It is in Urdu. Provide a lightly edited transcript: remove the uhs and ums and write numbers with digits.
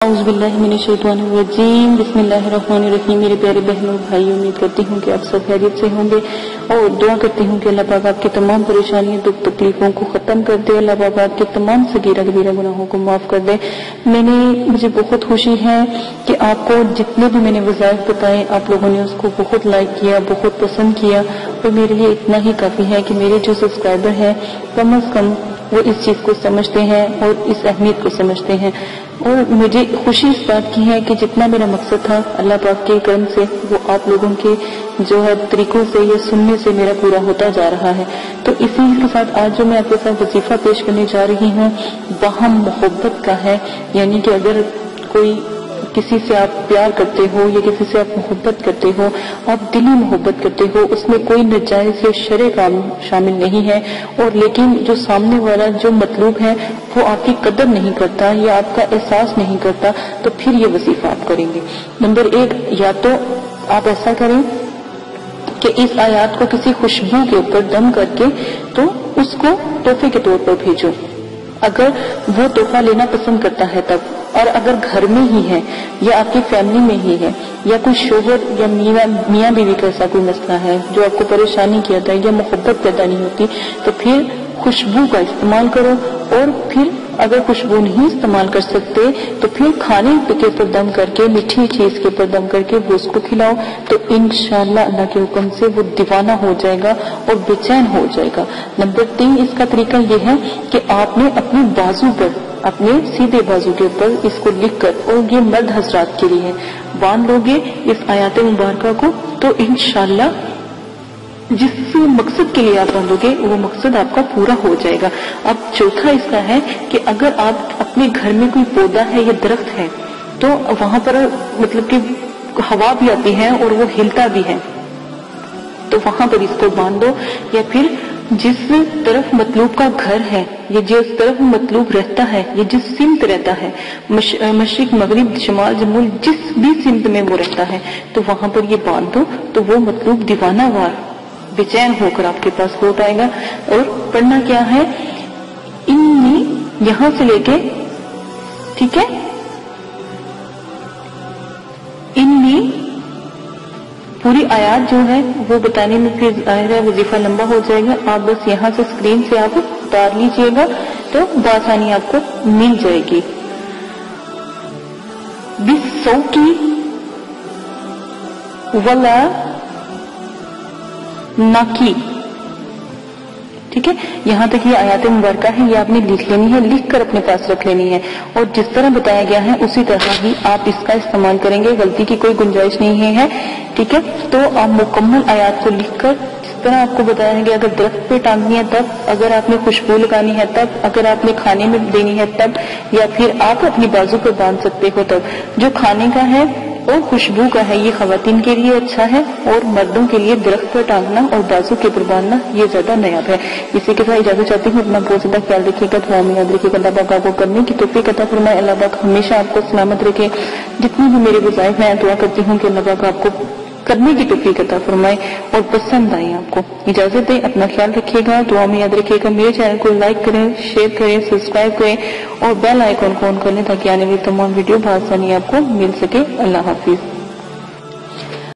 اعوذ باللہ من الشیطان الرجیم بسم اللہ الرحمن الرحیم۔ میرے پیارے بہنوں بھائی، امید کرتی ہوں کہ آپ سب خیریت سے ہوں گے اور دعا کرتی ہوں کہ اللہ پاک آپ کی تمام پریشانیوں دکھ تکلیفوں کو ختم کر دے، اللہ پاک آپ کے تمام صغیرہ کبیرہ گناہوں کو معاف کر دے۔ مجھے بہت خوشی ہے کہ آپ کو جتنے بھی میں نے وظائف بتائے آپ لوگوں نے اس کو بہت لائک کیا، بہت پسند کیا، اور میرے لیے اتنا ہی کافی ہے کہ میرے جو سبسکرائبر ہیں کم از کم وہ اس چیز کو سمجھتے ہیں اور اس اہمیت کو سمجھتے ہیں۔ اور مجھے خوشی اس بات کی ہے کہ جتنا میرا مقصد تھا اللہ پاک کے کرم سے وہ آپ لوگوں کے جو ہے طریقوں سے یا سننے سے میرا پورا ہوتا جا رہا ہے۔ تو اسی کے ساتھ آج جو میں آپ کے ساتھ وظیفہ پیش کرنے جا رہی ہوں باہم محبت کا ہے، یعنی کہ اگر کوئی کسی سے آپ پیار کرتے ہو یا کسی سے آپ محبت کرتے ہو، آپ دلی محبت کرتے ہو، اس میں کوئی ناجائز یا شرعی کام شامل نہیں ہے، اور لیکن جو سامنے والا جو مطلوب ہے وہ آپ کی قدر نہیں کرتا یا آپ کا احساس نہیں کرتا، تو پھر یہ وظیفہ آپ کریں گے۔ نمبر 1، یا تو آپ ایسا کریں کہ اس آیات کو کسی خوشبو کے اوپر دم کر کے تو اس کو تحفے کے طور پر بھیجو، اگر وہ تحفہ لینا پسند کرتا ہے تب، اور اگر گھر میں ہی ہے یا آپ کی فیملی میں ہی ہے یا کوئی شوہر یا میاں بیوی کا ایسا کوئی مسئلہ ہے جو آپ کو پریشانی کیا یا محبت پیدا نہیں ہوتی، تو پھر خوشبو کا استعمال کرو، اور پھر اگر خوشبو نہیں استعمال کر سکتے تو پھر کھانے کے اوپر دم کر کے، میٹھی چیز کے اوپر دم کر کے وہ اس کو کھلاؤ، تو انشاءاللہ اللہ کے حکم سے وہ دیوانہ ہو جائے گا اور بے چین ہو جائے گا۔ نمبر 3، اس کا طریقہ یہ ہے کہ آپ نے اپنے بازو پر، اپنے سیدھے بازو کے اوپر اس کو لکھ کر، اور یہ مرد حضرات کے لیے باندھ لو گے اس آیات مبارکہ کو، تو انشاءاللہ جس مقصد کے لیے آپ باندھو گے وہ مقصد آپ کا پورا ہو جائے گا۔ اب چوتھا اس کا ہے کہ اگر آپ اپنے گھر میں کوئی پودا ہے یا درخت ہے تو وہاں پر مطلب کہ ہوا بھی آتی ہے اور وہ ہلتا بھی ہے، تو وہاں پر اس کو باندھ دو، یا پھر جس طرف مطلوب کا گھر ہے یا جس طرف مطلوب رہتا ہے یا جس سمت رہتا ہے، مشرق مغرب شمال جنوب جس بھی سمت میں وہ رہتا ہے، تو وہاں پر یہ باندھ دو، تو وہ مطلوب دیوانہ وار بے چین ہو کر آپ کے پاس لوٹ آئے گا۔ اور پڑھنا کیا ہے، انی یہاں سے لے کے، ٹھیک ہے، انی پوری آیات جو ہے وہ بتانے میں پھر ظاہر ہے وظیفہ لمبا ہو جائے گا، آپ بس یہاں سے اسکرین سے آپ اتار لیجئے گا تو بآسانی آپ کو مل جائے گی۔ بالصوتی ولا ناکی، ٹھیک ہے، یہاں تک یہ آیات مبارکہ ہے، یہ آپ نے لکھ لینی ہے، لکھ کر اپنے پاس رکھ لینی ہے، اور جس طرح بتایا گیا ہے اسی طرح ہی آپ اس کا استعمال کریں گے، غلطی کی کوئی گنجائش نہیں ہے، ٹھیک ہے۔ تو آپ مکمل آیات کو لکھ کر جس طرح آپ کو بتایا گیا، اگر درخت پہ ٹانگنی ہے تب، اگر آپ نے خوشبو لگانی ہے تب، اگر آپ نے کھانے میں دینی ہے تب، یا پھر آپ اپنی بازو پہ باندھ سکتے ہو تب۔ جو کھانے کا ہے اور خوشبو کا ہے یہ خواتین کے لیے اچھا ہے، اور مردوں کے لیے درخت پر ٹانگنا اور بازو کے اوپر باندھنا یہ زیادہ نیاب ہے۔ اسی کے ساتھ اجازت چاہتی ہوں، اپنا بہت زیادہ خیال رکھیے گا، دعا میں یاد رکھیے گا، اللہ پاک آپ کو کرنے کی توفیق عطا فرمائے، اللہ پاک ہمیشہ آپ کو سلامت رکھے۔ جتنی بھی میرے وظائف ہیں دعا کرتی ہوں کہ اللہ پاک آپ کو کرنے کی توفیق عطا فرمائے اور پسند آئے آپ کو۔ اجازت دیں، اپنا خیال رکھیے گا، دعا میں یاد رکھیے گا، میرے چینل کو لائک کریں، شیئر کریں، سبسکرائب کریں اور بیل آئیکن کو آن کر لیں تاکہ آنے والی تمام ویڈیو بآسانی آپ کو مل سکے۔ اللہ حافظ۔